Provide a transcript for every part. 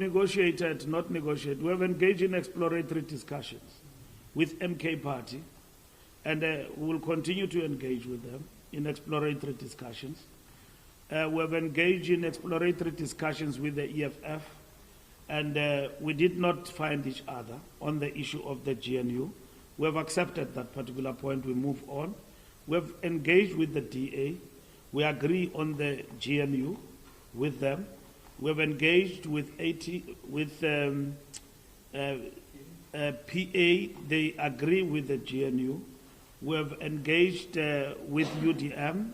negotiated, not negotiated. We have engaged in exploratory discussions with MK Party, and we will continue to engage with them in exploratory discussions. We have engaged in exploratory discussions with the EFF, and we did not find each other on the issue of the GNU. We have accepted that particular point. We move on. We have engaged with the DA. We agree on the GNU with them. We have engaged with PA. They agree with the GNU. We have engaged with UDM.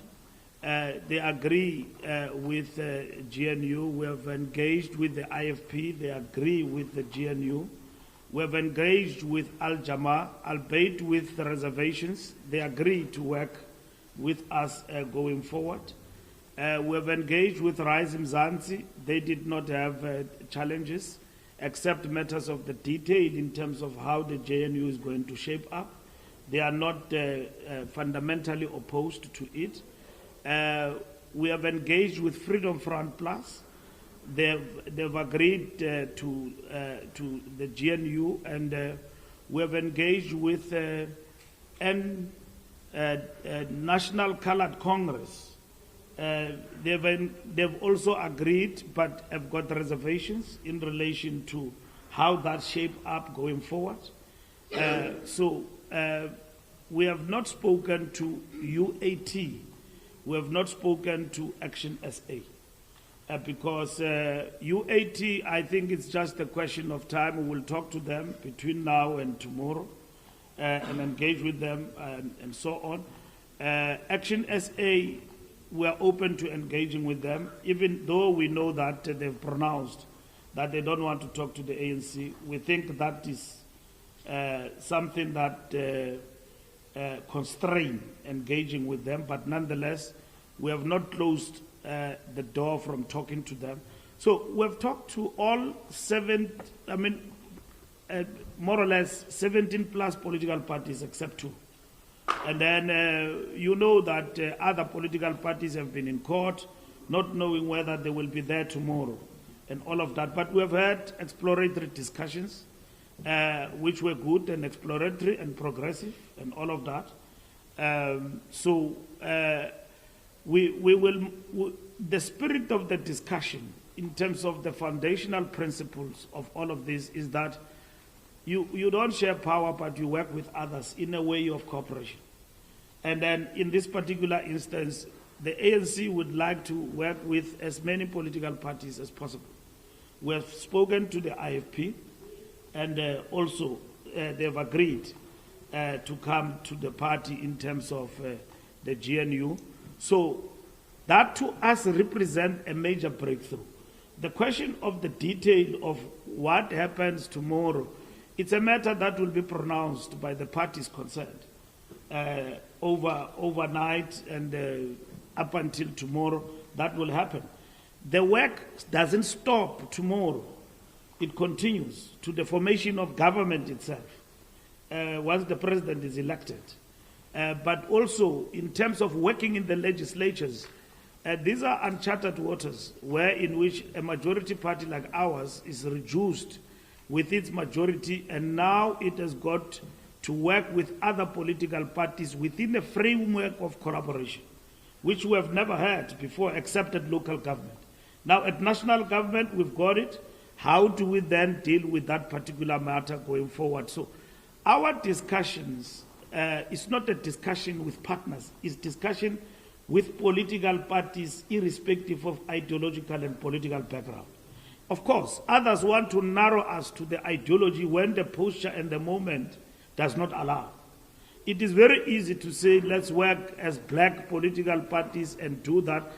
They agree with GNU. We have engaged with the IFP. They agree with the GNU. We have engaged with Al-Jama, albeit with the reservations. They agree to work with us going forward. We have engaged with Rise Mzansi. They did not have challenges, except matters of the detail in terms of how the GNU is going to shape up. They are not fundamentally opposed to it. We have engaged with Freedom Front Plus. They've agreed to the GNU, and we have engaged with National Colored Congress. They've also agreed, but have got reservations in relation to how that shape up going forward. So we have not spoken to UAT. We have not spoken to Action SA. Because UAT, I think it's just a question of time. We will talk to them between now and tomorrow and engage with them and so on. Action SA, we are open to engaging with them, even though we know that they've pronounced that they don't want to talk to the ANC. We think that is something that constrains engaging with them, but nonetheless, we have not closed the door from talking to them. So we've talked to all more or less 17 plus political parties except 2. And then you know that other political parties have been in court, not knowing whether they will be there tomorrow and all of that. But we have had exploratory discussions, which were good and exploratory and progressive and all of that. The spirit of the discussion in terms of the foundational principles of all of this is that you don't share power, but you work with others in a way of cooperation. And then in this particular instance, the ANC would like to work with as many political parties as possible. We have spoken to the IFP, and also they've agreed to come to the party in terms of the GNU. So that to us represents a major breakthrough. The question of the detail of what happens tomorrow, it's a matter that will be pronounced by the parties concerned overnight and up until tomorrow. That will happen. The work doesn't stop tomorrow. It continues to the formation of government itself once the president is elected. But also in terms of working in the legislatures, these are uncharted waters in which a majority party like ours is reduced with its majority, and now it has got to work with other political parties within a framework of collaboration, which we have never had before except at local government. Now at national government, we've got it. How do we then deal with that particular matter going forward? So our discussions, it's not a discussion with partners, it's discussion with political parties irrespective of ideological and political background. Of course, others want to narrow us to the ideology when the posture and the moment does not allow. It is very easy to say, let's work as black political parties and do that.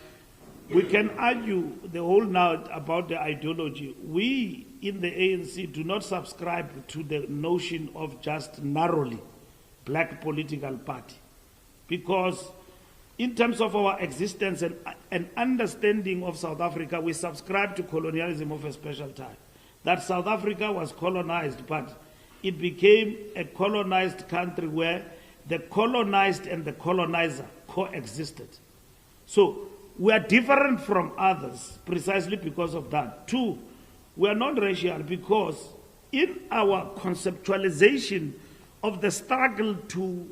We can argue the whole night about the ideology. We in the ANC do not subscribe to the notion of just narrowly black political party, because in terms of our existence and understanding of South Africa, we subscribe to colonialism of a special type. That South Africa was colonized, but it became a colonized country where the colonized and the colonizer coexisted. So we are different from others precisely because of that. 2, We are non-racial because in our conceptualization of the struggle to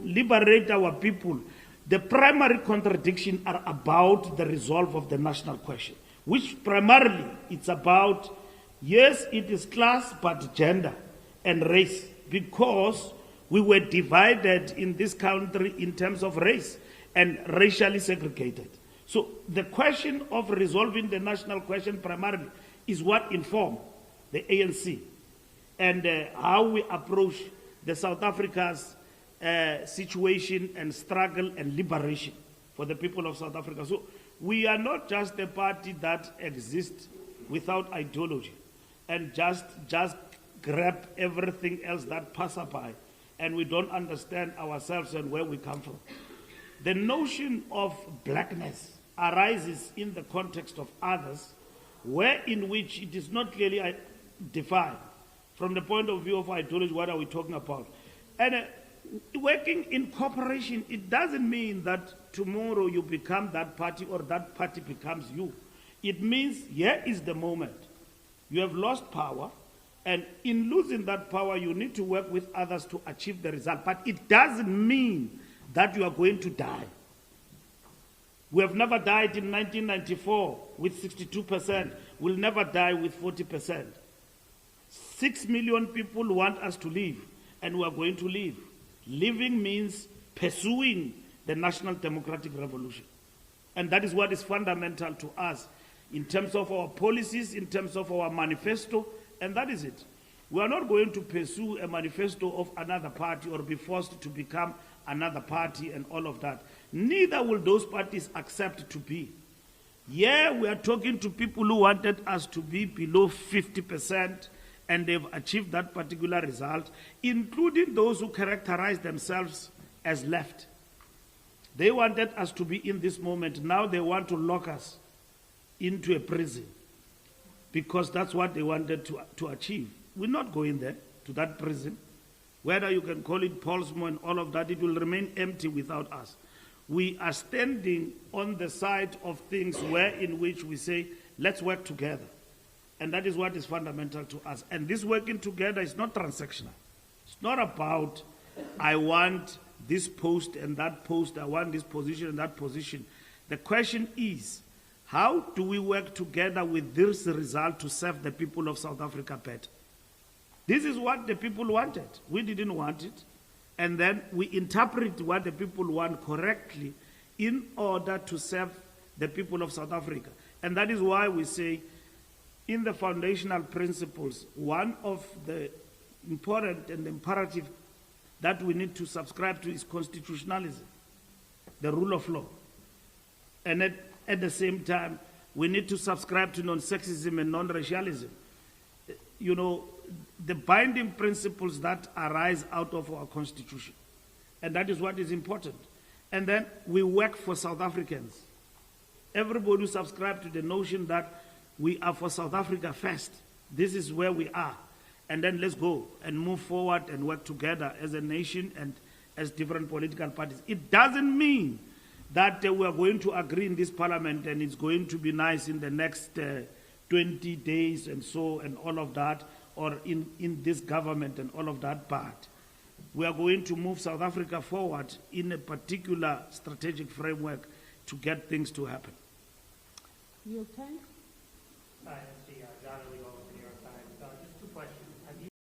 liberate our people, the primary contradiction are about the resolve of the national question, which primarily it's about, yes, it is class, but gender and race, because we were divided in this country in terms of race and racially segregated. So the question of resolving the national question primarily is what informed the ANC and how we approach the South Africa's situation and struggle and liberation for the people of South Africa. So we are not just a party that exists without ideology and just grab everything else that passes by, and we don't understand ourselves and where we come from. The notion of blackness arises in the context of others, where in which it is not clearly defined from the point of view of ideology. What are we talking about? And working in cooperation, it doesn't mean that tomorrow you become that party or that party becomes you. It means here is the moment. You have lost power, and in losing that power, you need to work with others to achieve the result. But it doesn't mean that you are going to die. We have never died in 1994 with 62%. We'll never die with 40%. 6 million people want us to live, and we are going to live. Living means pursuing the national democratic revolution. And that is what is fundamental to us in terms of our policies, in terms of our manifesto, and that is it. We are not going to pursue a manifesto of another party or be forced to become another party and all of that. Neither will those parties accept to be. Yeah, we are talking to people who wanted us to be below 50%, and they've achieved that particular result, including those who characterize themselves as left. They wanted us to be in this moment. Now they want to lock us into a prison because that's what they wanted to achieve. We're not going there, to that prison. Whether you can call it Polsmo and all of that, it will remain empty without us. We are standing on the side of things where in which we say, let's work together. And that is what is fundamental to us. And this working together is not transactional. It's not about, I want this post and that post, I want this position and that position. The question is, how do we work together with this result to serve the people of South Africa better? This is what the people wanted. We didn't want it. And then we interpret what the people want correctly in order to serve the people of South Africa. And that is why we say, in the foundational principles, one of the important and imperative that we need to subscribe to is constitutionalism, the rule of law. And at the same time, we need to subscribe to non-sexism and non-racialism. You know, the binding principles that arise out of our constitution. And that is what is important. And then we work for South Africans. Everybody who subscribes to the notion that we are for South Africa first. This is where we are. And then let's go and move forward and work together as a nation and as different political parties. It doesn't mean that we are going to agree in this parliament and it's going to be nice in the next 20 days and so and all of that, or in this government and all of that, but we are going to move South Africa forward in a particular strategic framework to get things to happen. You okay? Right.